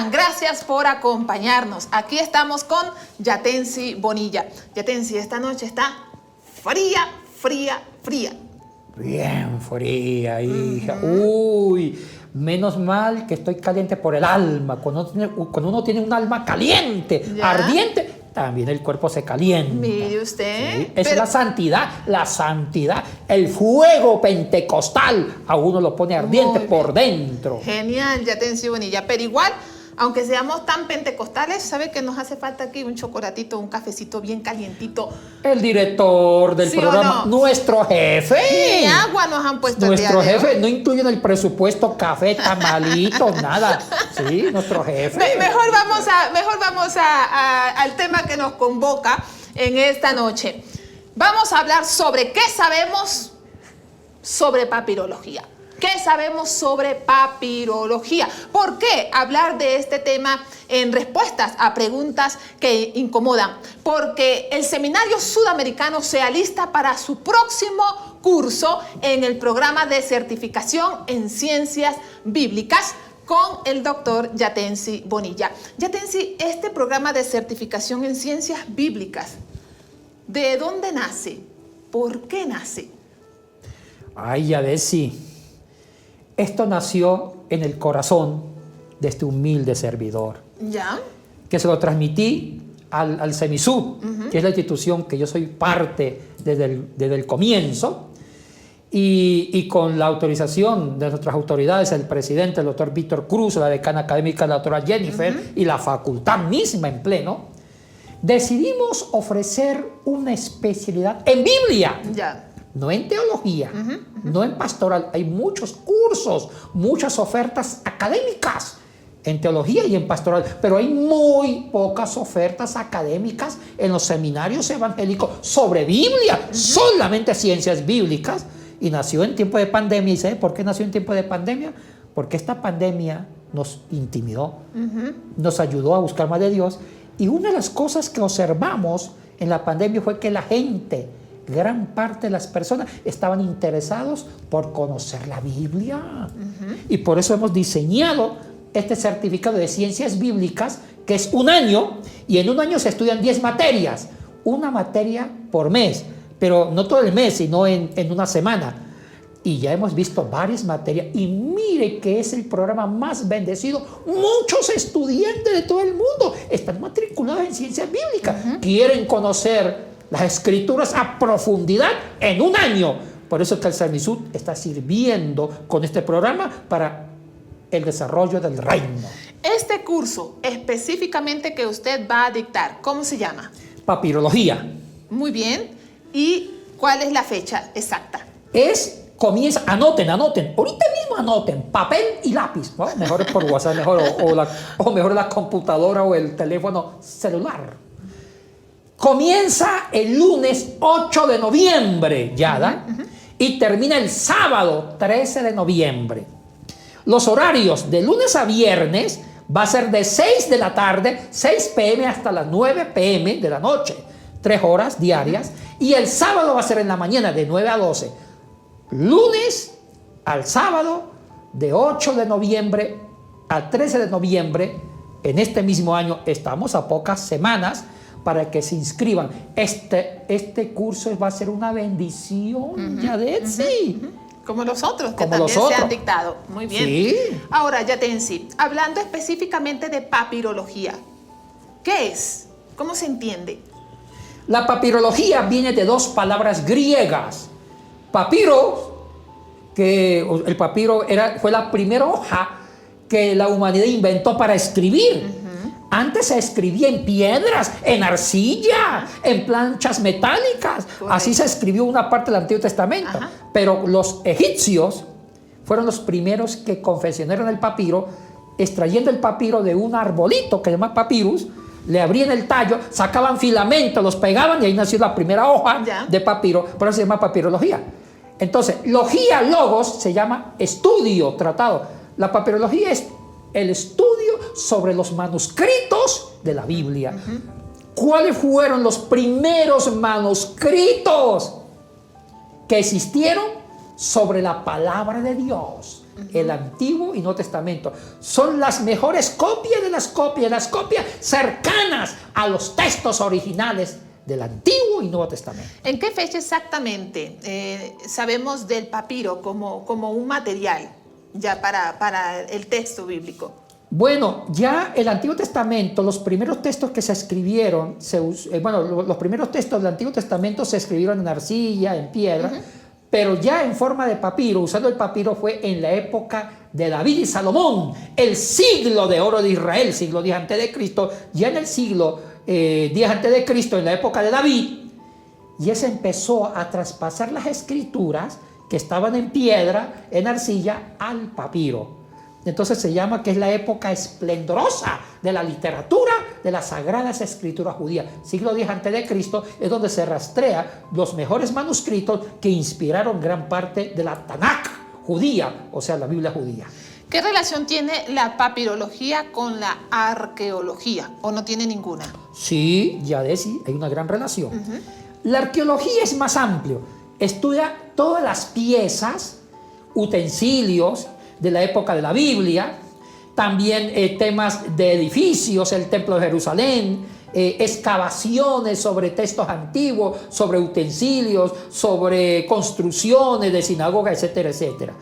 están? Gracias por acompañarnos. Aquí estamos con Yatensi Bonilla. Yatensi, esta noche está fría, fría, fría. Bien fría, hija. Uy, menos mal que estoy caliente por el alma. Cuando uno tiene un alma caliente, ¿Ya? Ardiente, también el cuerpo se calienta. Mire usted. Sí, esa es la santidad, el fuego pentecostal a uno lo pone ardiente por dentro. Genial, Yatensi Bonilla. Pero igual, aunque seamos tan pentecostales, ¿sabe que nos hace falta aquí un chocolatito, un cafecito bien calientito? El director del ¿Sí programa, o no? nuestro jefe. Ni agua nos han puesto Nuestro el día de jefe hoy. no incluye en el presupuesto café, tamalitos, nada. Sí, nuestro jefe. Mejor vamos al tema que nos convoca en esta noche. Vamos a hablar sobre qué sabemos sobre papirología. ¿Qué sabemos sobre papirología? ¿Por qué hablar de este tema en respuestas a preguntas que incomodan? Porque el Seminario Sudamericano se alista para su próximo curso en el programa de certificación en ciencias bíblicas con el doctor Yatensi Bonilla. Yatensi, este programa de certificación en ciencias bíblicas, ¿de dónde nace? ¿Por qué nace? Ay, Yadesi, esto nació en el corazón de este humilde servidor, ¿Ya? que se lo transmití al CEMISUB, que es la institución que yo soy parte desde el comienzo, y con la autorización de nuestras autoridades, el presidente, el doctor Víctor Cruz, la decana académica, la doctora Jennifer, y la facultad misma en pleno, decidimos ofrecer una especialidad en Biblia. Ya. No en teología, no en pastoral. Hay muchos cursos, muchas ofertas académicas en teología y en pastoral, pero hay muy pocas ofertas académicas en los seminarios evangélicos sobre Biblia, solamente ciencias bíblicas. Y nació en tiempo de pandemia. ¿Y sabe por qué nació en tiempo de pandemia? Porque esta pandemia nos intimidó, nos ayudó a buscar más de Dios. Y una de las cosas que observamos en la pandemia fue que la gente, gran parte de las personas, estaban interesados por conocer la Biblia. Y por eso hemos diseñado este certificado de ciencias bíblicas, que es un año, y en un año se estudian 10 materias, una materia por mes, pero no todo el mes, sino en una semana. Y ya hemos visto varias materias, y mire que es el programa más bendecido. Muchos estudiantes de todo el mundo están matriculados en ciencias bíblicas, quieren conocer las escrituras a profundidad en un año. Por eso que el CEMISUD está sirviendo con este programa para el desarrollo del reino. Este curso específicamente que usted va a dictar, ¿cómo se llama? Papirología. Muy bien. ¿Y cuál es la fecha exacta? Comienza, anoten, ahorita mismo anoten, papel y lápiz, ¿no? Mejor por WhatsApp, o mejor la computadora o el teléfono celular. Comienza el lunes 8 de noviembre, ¿ya? Y termina el sábado 13 de noviembre. Los horarios de lunes a viernes va a ser de 6 de la tarde, 6 p.m. hasta las 9 p.m. de la noche, 3 horas diarias. Y el sábado va a ser en la mañana de 9 a 12. Lunes al sábado, de 8 de noviembre a 13 de noviembre, en este mismo año. Estamos a pocas semanas para que se inscriban. Este curso va a ser una bendición, Yatensi. Como los otros, que Como también los se han otros. dictado. Muy bien. Sí. Ahora, Yatensi, hablando específicamente de papirología, ¿qué es? ¿Cómo se entiende? La papirología viene de 2 palabras griegas. Papiro, que el papiro fue la primera hoja que la humanidad inventó para escribir. Antes se escribía en piedras, en arcilla, en planchas metálicas. Correcto. Así se escribió una parte del Antiguo Testamento. Pero los egipcios fueron los primeros que confeccionaron el papiro, extrayendo el papiro de un arbolito que se llama papyrus, le abrían el tallo, sacaban filamentos, los pegaban y ahí nació la primera hoja de papiro. Por eso se llama papirología. Entonces, logía, logos, se llama estudio, tratado. La papirología es el estudio sobre los manuscritos de la Biblia. ¿Cuáles fueron los primeros manuscritos que existieron? sobre la palabra de Dios. El Antiguo y Nuevo Testamento son las mejores copias de las copias cercanas a los textos originales del Antiguo y Nuevo Testamento. ¿En qué fecha exactamente sabemos del papiro como un material ya para el texto bíblico? Bueno, ya el Antiguo Testamento, los primeros textos que se escribieron, los primeros textos del Antiguo Testamento se escribieron en arcilla, en piedra, pero ya en forma de papiro, usando el papiro fue en la época de David y Salomón, el siglo de oro de Israel, siglo 10 antes de Cristo, ya en el siglo 10 antes de Cristo, en la época de David, ya se empezó a traspasar las escrituras que estaban en piedra, en arcilla, al papiro. Entonces se llama que es la época esplendorosa de la literatura de las sagradas escrituras judías. Siglo X antes de Cristo es donde se rastrea los mejores manuscritos que inspiraron gran parte de la Tanakh judía, o sea, la Biblia judía. ¿Qué relación tiene la papirología con la arqueología o no tiene ninguna? Sí, Yadesi, hay una gran relación. La arqueología es más amplio. Estudia todas las piezas, utensilios de la época de la Biblia, también temas de edificios, el Templo de Jerusalén, excavaciones sobre textos antiguos, sobre utensilios, sobre construcciones de sinagoga, etcétera, etcétera.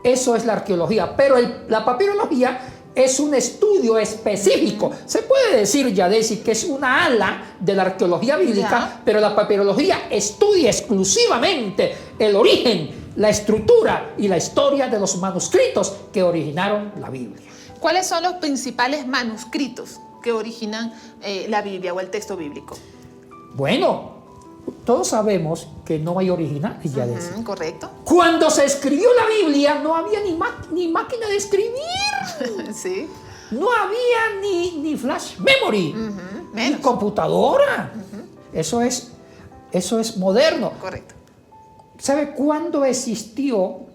Eso es la arqueología, pero la papirología es un estudio específico. Se puede decir, Yadesi, que es una ala de la arqueología bíblica, pero la papirología estudia exclusivamente el origen, la estructura y la historia de los manuscritos que originaron la Biblia. ¿Cuáles son los principales manuscritos que originan la Biblia o el texto bíblico? Bueno, todos sabemos que no hay originales, ya decía. Correcto. Cuando se escribió la Biblia no había ni máquina de escribir. Sí. No había ni flash memory, ni computadora. Eso es moderno. Correcto. ¿Sabe cuándo existió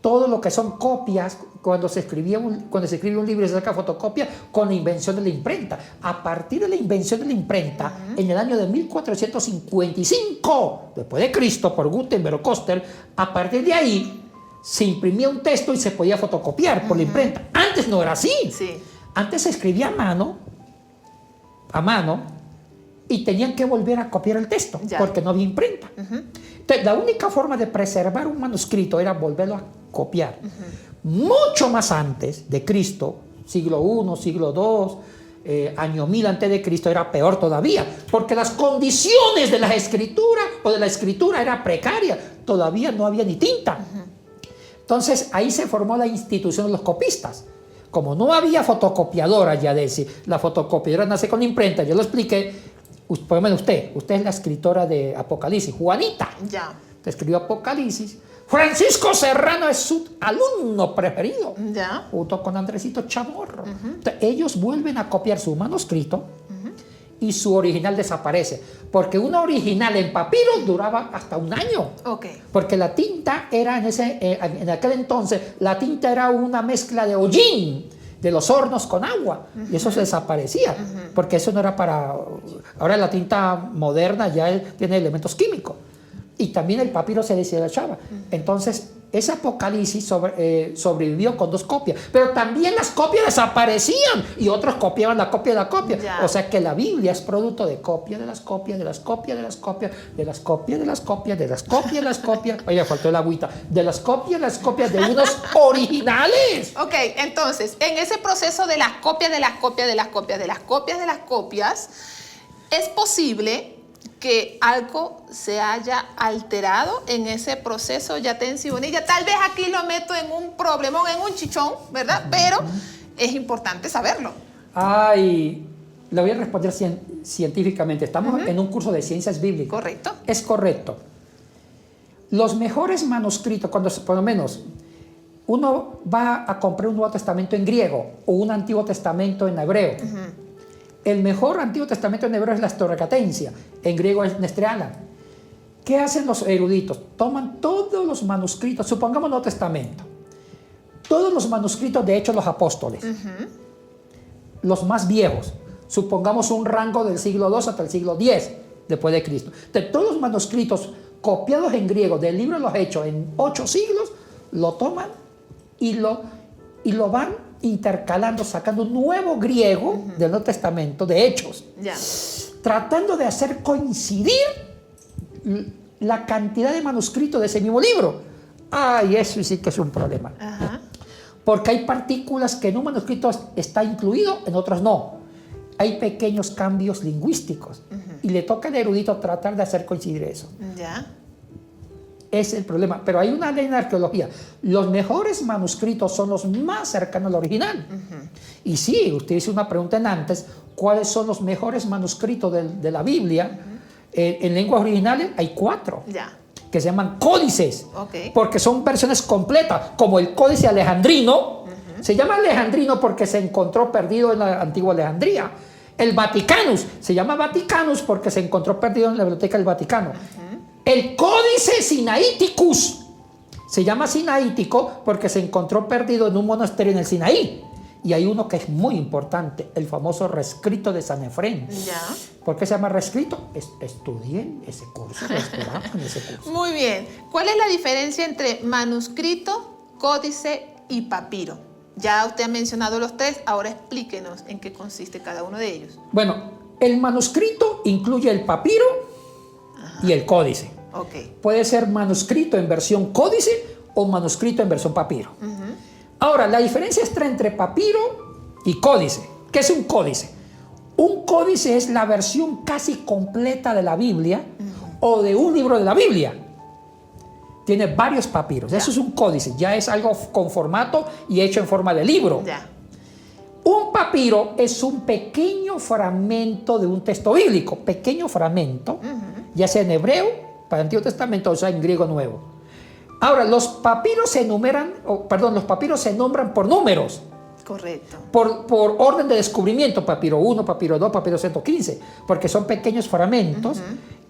todo lo que son copias? Cuando se escribe un libro y se saca fotocopia, con la invención de la imprenta. A partir de la invención de la imprenta, en el año de 1455, después de Cristo, por Gutenberg o Coster, a partir de ahí se imprimía un texto y se podía fotocopiar por la imprenta. Antes no era así. Sí. Antes se escribía a mano, y tenían que volver a copiar el texto, porque no había imprenta. Entonces, la única forma de preservar un manuscrito era volverlo a copiar. Mucho más antes de Cristo, siglo I, siglo II, año 1000 antes de Cristo, era peor todavía, porque las condiciones de la escritura o de la escritura era precaria. Todavía no había ni tinta. Entonces, ahí se formó la institución de los copistas. Como no había fotocopiadora, ya decir, la fotocopiadora nace con imprenta, yo lo expliqué. Por lo menos usted es la escritora de Apocalipsis, Juanita. Ya. Te escribió Apocalipsis. Francisco Serrano es su alumno preferido. Ya. Junto con Andresito Chamorro. Entonces, ellos vuelven a copiar su manuscrito y su original desaparece. Porque una original en papiro duraba hasta un año. Okay. Porque la tinta era, en aquel entonces, la tinta era una mezcla de hollín, de los hornos con agua, y eso se desaparecía, porque eso no era para... Ahora la tinta moderna ya tiene elementos químicos, y también el papiro se deshilachaba. Entonces, ese Apocalipsis sobrevivió con 2 copias, pero también las copias desaparecían, y otros copiaban la copia de la copia. Ya. O sea que la Biblia es producto de copia de las copias, de las copias, de las copias, de las copias, de las copias, de las copias, de las copias. Oye, faltó el agüita. De las copias de unos originales. Ok, entonces, en ese proceso de las copias, de las copias, de las copias, de las copias, de las copias, es posible que algo se haya alterado en ese proceso, Yatensi Bonilla. Tal vez aquí lo meto en un problemón, en un chichón, ¿verdad? Pero es importante saberlo. Ay, le voy a responder científicamente. Estamos en un curso de ciencias bíblicas. Correcto. Es correcto. Los mejores manuscritos, cuando por lo menos uno va a comprar un Nuevo Testamento en griego o un Antiguo Testamento en hebreo, el mejor Antiguo Testamento en hebreo es la Storcatensia, en griego es Nestreala. ¿Qué hacen los eruditos? Toman todos los manuscritos, supongamos Nuevo Testamento, todos los manuscritos de Hechos de los Apóstoles, los más viejos, supongamos un rango del siglo II hasta el siglo X después de Cristo. De todos los manuscritos copiados en griego del libro de los Hechos en 8 siglos, lo toman y lo van intercalando, sacando un nuevo griego del Nuevo Testamento, de Hechos, Ya. tratando de hacer coincidir la cantidad de manuscritos de ese mismo libro. Ay, eso sí que es un problema. Ajá. Porque hay partículas que en un manuscrito está incluido, en otros no. Hay pequeños cambios lingüísticos y le toca al erudito tratar de hacer coincidir eso. Ya. Es el problema. Pero hay una ley en la arqueología. Los mejores manuscritos son los más cercanos al original. Y sí, usted hizo una pregunta en antes, ¿cuáles son los mejores manuscritos de la Biblia? En lenguas originales hay 4. Ya. Que se llaman códices, Ok. porque son versiones completas, como el códice alejandrino. Se llama alejandrino porque se encontró perdido en la antigua Alejandría. El Vaticanus se llama Vaticanus porque se encontró perdido en la biblioteca del Vaticano. El códice Sinaiticus se llama sinaítico porque se encontró perdido en un monasterio en el Sinaí. Y hay uno que es muy importante, el famoso rescrito de San Efrén. Ya. ¿Por qué se llama rescrito? Estudien ese curso, lo estudiamos en ese curso. Muy bien. ¿Cuál es la diferencia entre manuscrito, códice y papiro? Ya usted ha mencionado los 3, ahora explíquenos en qué consiste cada uno de ellos. Bueno, el manuscrito incluye el papiro y el códice. Ok. Puede ser manuscrito en versión códice o manuscrito en versión papiro. Ahora, la diferencia está entre papiro y códice. ¿Qué es un códice? Un códice es la versión casi completa de la Biblia o de un libro de la Biblia. Tiene varios papiros. Eso es un códice. Ya es algo con formato y hecho en forma de libro. Ya. Un papiro es un pequeño fragmento de un texto bíblico. Pequeño fragmento, ya sea en hebreo, para el Antiguo Testamento, o sea en griego nuevo. Ahora, los papiros se nombran por números. Correcto. Por orden de descubrimiento, papiro 1, papiro 2, papiro 115, porque son pequeños fragmentos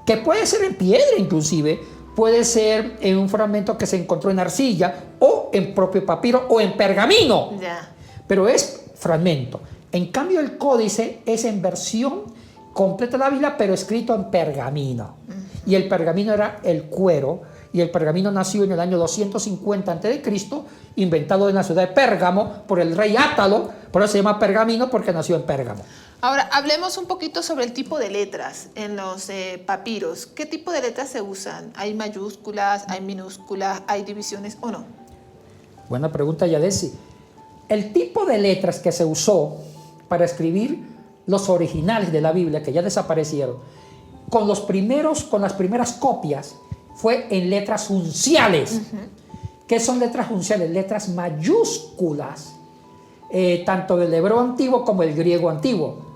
que puede ser en piedra inclusive, puede ser en un fragmento que se encontró en arcilla o en propio papiro o en pergamino, Ya. pero es fragmento. En cambio el códice es en versión completa de la Biblia, pero escrito en pergamino. Y el pergamino era el cuero, y el pergamino nació en el año 250 a.C., inventado en la ciudad de Pérgamo por el rey Átalo, por eso se llama pergamino porque nació en Pérgamo. Ahora, hablemos un poquito sobre el tipo de letras en los papiros. ¿Qué tipo de letras se usan? ¿Hay mayúsculas, hay minúsculas, hay divisiones o no? Buena pregunta, Yadesi. El tipo de letras que se usó para escribir los originales de la Biblia, que ya desaparecieron, con las primeras copias, fue en letras unciales. ¿Qué son letras unciales? Letras mayúsculas, tanto del hebreo antiguo como del griego antiguo.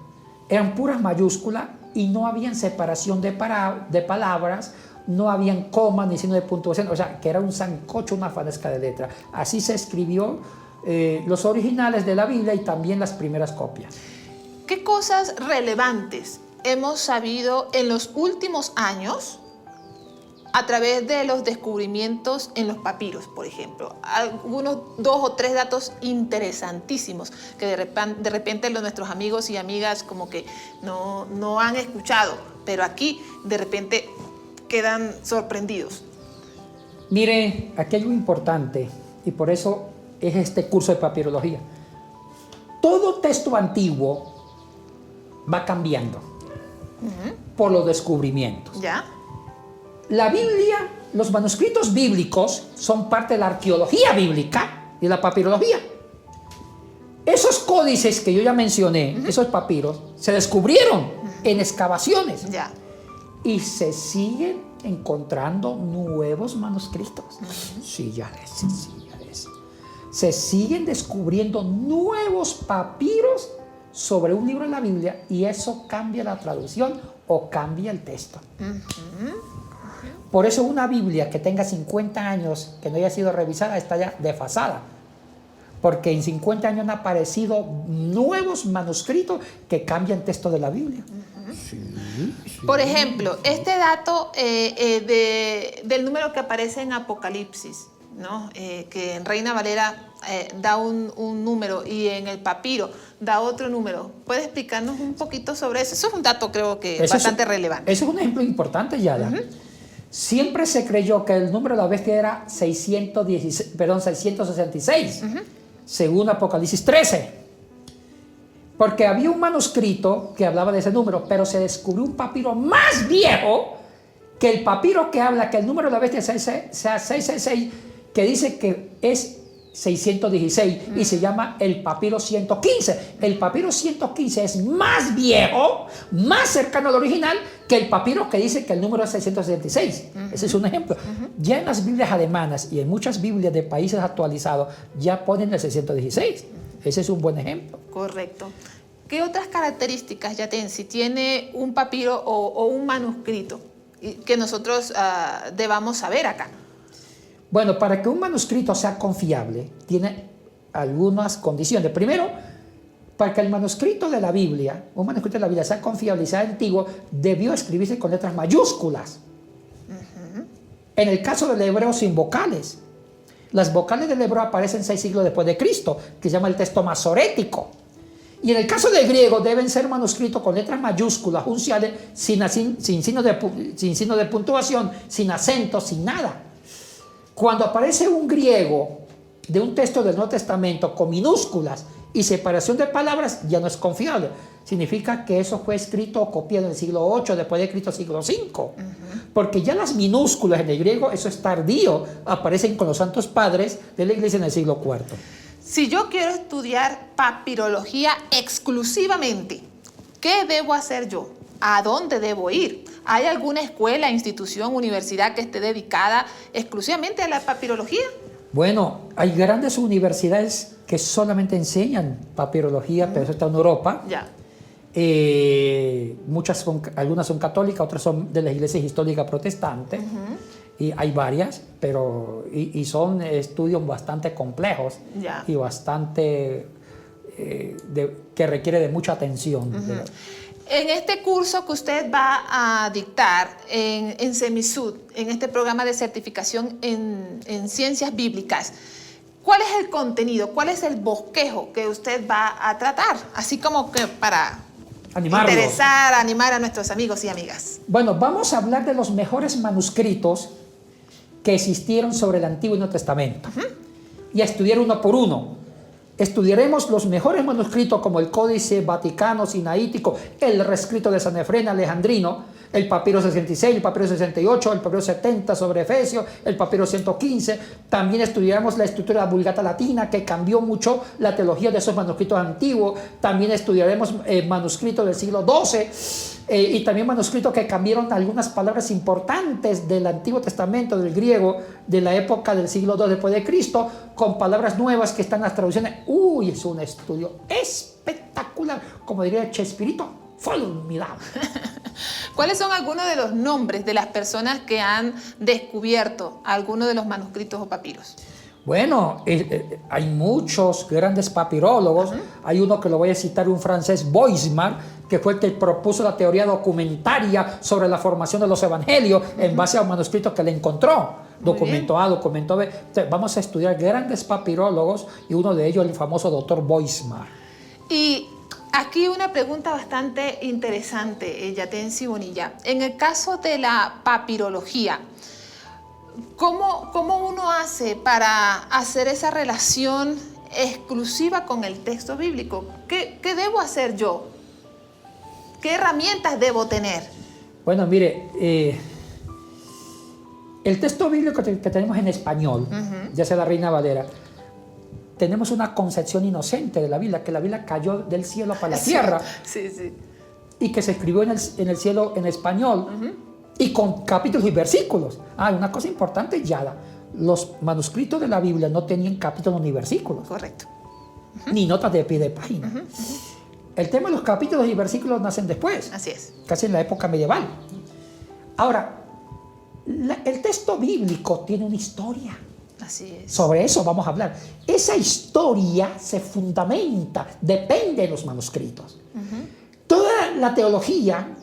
Eran puras mayúsculas y no habían separación de palabras, no habían comas ni signo de puntuación, o sea, que era un sancocho, una fanesca de letra. Así se escribió los originales de la Biblia y también las primeras copias. ¿Qué cosas relevantes hemos sabido en los últimos años a través de los descubrimientos en los papiros, por ejemplo? Algunos 2 o 3 datos interesantísimos que de repente nuestros amigos y amigas como que no han escuchado, pero aquí de repente quedan sorprendidos. Mire, aquí hay algo importante y por eso es este curso de papirología. Todo texto antiguo va cambiando por los descubrimientos. ¿Ya? La Biblia, los manuscritos bíblicos son parte de la arqueología bíblica y de la papirología. Esos códices que yo ya mencioné, esos papiros, se descubrieron en excavaciones. Ya. Y se siguen encontrando nuevos manuscritos. Sí, ya ves. Se siguen descubriendo nuevos papiros sobre un libro de la Biblia y eso cambia la traducción o cambia el texto. Por eso una Biblia que tenga 50 años, que no haya sido revisada, está ya desfasada. Porque en 50 años han aparecido nuevos manuscritos que cambian texto de la Biblia. Sí. Por ejemplo, este dato del número que aparece en Apocalipsis, ¿no? Que en Reina Valera da un número y en el papiro da otro número. ¿Puede explicarnos un poquito sobre eso? Eso es un dato creo que bastante relevante. Eso es un ejemplo importante, Yada. Siempre se creyó que el número de la bestia era 666, según Apocalipsis 13. Porque había un manuscrito que hablaba de ese número, pero se descubrió un papiro más viejo que el papiro que habla que el número de la bestia sea 666, que dice que es 616 y se llama el papiro 115. El papiro 115 es más viejo, más cercano al original que el papiro que dice que el número es 666. Ese es un ejemplo. Ya en las Biblias alemanas y en muchas Biblias de países actualizados ya ponen el 616. Ese es un buen ejemplo. Correcto. ¿Qué otras características si tiene un papiro o un manuscrito que nosotros debamos saber acá? Bueno, para que un manuscrito sea confiable, tiene algunas condiciones. Primero, para que el manuscrito de la Biblia, un manuscrito de la Biblia sea confiable y sea antiguo, debió escribirse con letras mayúsculas. En el caso del hebreo, sin vocales. Las vocales del hebreo aparecen 6 siglos después de Cristo, que se llama el texto masorético. Y en el caso del griego, deben ser manuscritos con letras mayúsculas, unciales, sin signo de puntuación, sin acentos, sin nada. Cuando aparece un griego de un texto del Nuevo Testamento con minúsculas y separación de palabras, ya no es confiable. Significa que eso fue escrito o copiado en el siglo VIII, después de Cristo, siglo V. Porque ya las minúsculas en el griego, eso es tardío, aparecen con los santos padres de la iglesia en el siglo IV. Si yo quiero estudiar papirología exclusivamente, ¿qué debo hacer yo? ¿A dónde debo ir? ¿Hay alguna escuela, institución, universidad que esté dedicada exclusivamente a la papirología? Bueno, hay grandes universidades que solamente enseñan papirología, pero eso está en Europa. Ya. Algunas son católicas, otras son de las iglesias históricas protestantes. Y hay varias, pero son estudios bastante complejos y bastante que requiere de mucha atención. En este curso que usted va a dictar en Semisud, en este programa de certificación en ciencias bíblicas, ¿cuál es el contenido? ¿Cuál es el bosquejo que usted va a tratar? Así como que para animar a nuestros amigos y amigas. Bueno, vamos a hablar de los mejores manuscritos que existieron sobre el Antiguo y Nuevo Testamento y a estudiar uno por uno. Estudiaremos los mejores manuscritos como el Códice Vaticano Sinaítico, el Rescrito de Sanefrén Alejandrino, el Papiro 66, el Papiro 68, el Papiro 70 sobre Efesios, el Papiro 115. También estudiaremos la estructura de la Vulgata Latina, que cambió mucho la teología de esos manuscritos antiguos. También estudiaremos manuscritos del siglo XII y también manuscritos que cambiaron algunas palabras importantes del Antiguo Testamento, del griego, de la época del siglo II después de Cristo, con palabras nuevas que están en las traducciones. ¡Uy! Es un estudio espectacular, como diría Chespirito, formidable. ¿Cuáles son algunos de los nombres de las personas que han descubierto algunos de los manuscritos o papiros? Bueno, hay muchos grandes papirólogos. Hay uno que lo voy a citar, un francés, Boismar, que fue el que propuso la teoría documentaria sobre la formación de los evangelios en base a un manuscrito que le encontró. Documento A, documento B. Entonces, vamos a estudiar grandes papirólogos y uno de ellos el famoso doctor Boismar. Y aquí una pregunta bastante interesante, Yatensi Bonilla. En el caso de la papirología, ¿cómo uno hace para hacer esa relación exclusiva con el texto bíblico? ¿Qué debo hacer yo? ¿Qué herramientas debo tener? Bueno, mire, el texto bíblico que tenemos en español, ya sea la Reina Valera, tenemos una concepción inocente de la Biblia, que la Biblia cayó del cielo para la tierra. Sí. Y que se escribió en el cielo en español y con capítulos y versículos. Una cosa importante, Yada, los manuscritos de la Biblia no tenían capítulos ni versículos. Correcto. Ni notas de pie de página. El tema de los capítulos y versículos nacen después. Así es. Casi en la época medieval. Ahora, el texto bíblico tiene una historia. Así es. Sobre eso vamos a hablar. Esa historia se fundamenta, depende de los manuscritos. Toda la teología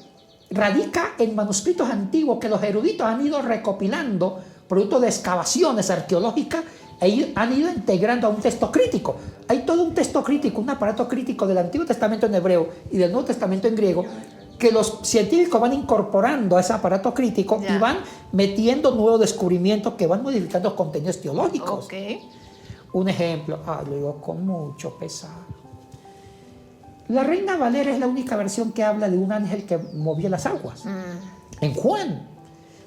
radica en manuscritos antiguos que los eruditos han ido recopilando, producto de excavaciones arqueológicas, e han ido integrando a un texto crítico. Hay todo un texto crítico, un aparato crítico del Antiguo Testamento en hebreo y del Nuevo Testamento en griego, que los científicos van incorporando a ese aparato crítico Ya. y van metiendo nuevos descubrimientos que van modificando los contenidos teológicos. Ok. Un ejemplo, lo digo con mucho pesar. La Reina Valera es la única versión que habla de un ángel que movía las aguas. En Juan.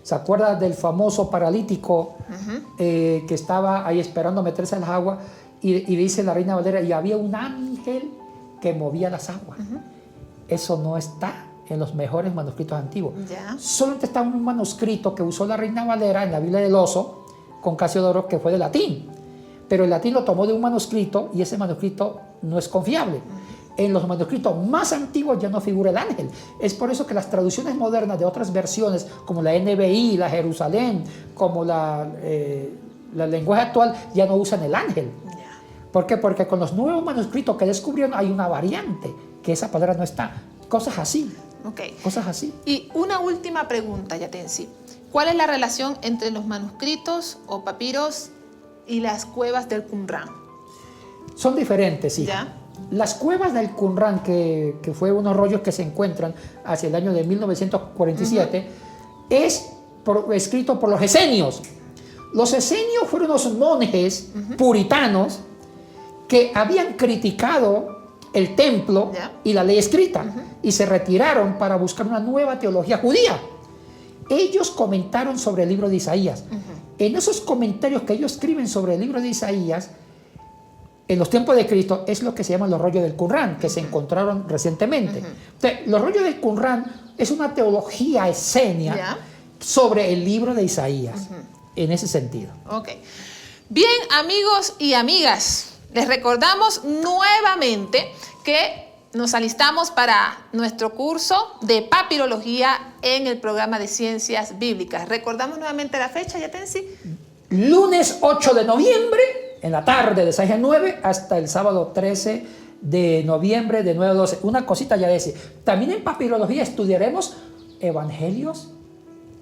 ¿Se acuerda del famoso paralítico que estaba ahí esperando a meterse en las aguas? Y dice la Reina Valera, y había un ángel que movía las aguas. Eso no está en los mejores manuscritos antiguos. Ya. Solamente está un manuscrito que usó la Reina Valera en la Biblia del Oso, con Casiodoro, que fue de latín. Pero el latín lo tomó de un manuscrito y ese manuscrito no es confiable. En los manuscritos más antiguos ya no figura el ángel. Es por eso que las traducciones modernas de otras versiones, como la NBI, la Jerusalén, como la lenguaje actual, ya no usan el ángel. Ya. ¿Por qué? Porque con los nuevos manuscritos que descubrieron hay una variante, que esa palabra no está. Cosas así, Ok. cosas así. Y una última pregunta, Yatensi. ¿Cuál es la relación entre los manuscritos o papiros y las cuevas del Qumran? Son diferentes, sí. Ya. Las cuevas del Qumran, que fue unos rollos que se encuentran hacia el año de 1947, es escrito por los esenios. Los esenios fueron unos monjes puritanos que habían criticado el templo Ya. y la ley escrita y se retiraron para buscar una nueva teología judía. Ellos comentaron sobre el libro de Isaías. En esos comentarios que ellos escriben sobre el libro de Isaías, en los tiempos de Cristo, es lo que se llaman los rollos del Qumran, que se encontraron recientemente. Entonces, los rollos del Qumran es una teología esenia Ya. sobre el libro de Isaías, en ese sentido. Ok. Bien, amigos y amigas, les recordamos nuevamente que nos alistamos para nuestro curso de papirología en el programa de Ciencias Bíblicas. Recordamos nuevamente la fecha, Yatensi. Lunes 8 de noviembre, en la tarde de 6 a 9, hasta el sábado 13 de noviembre de 9 a 12. Una cosita ya decía. También en papirología estudiaremos evangelios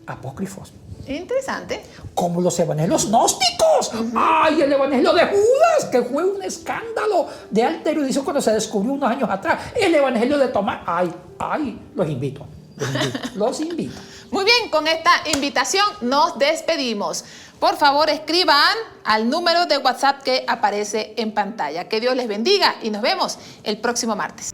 apócrifos, Interesante. como los evangelios gnósticos. ¡Ay, el evangelio de Judas, que fue un escándalo de alta erudición cuando se descubrió unos años atrás! El evangelio de Tomás. ¡Ay, los invito! Los invito. Muy bien, con esta invitación nos despedimos. Por favor, escriban al número de WhatsApp que aparece en pantalla. Que Dios les bendiga y nos vemos el próximo martes.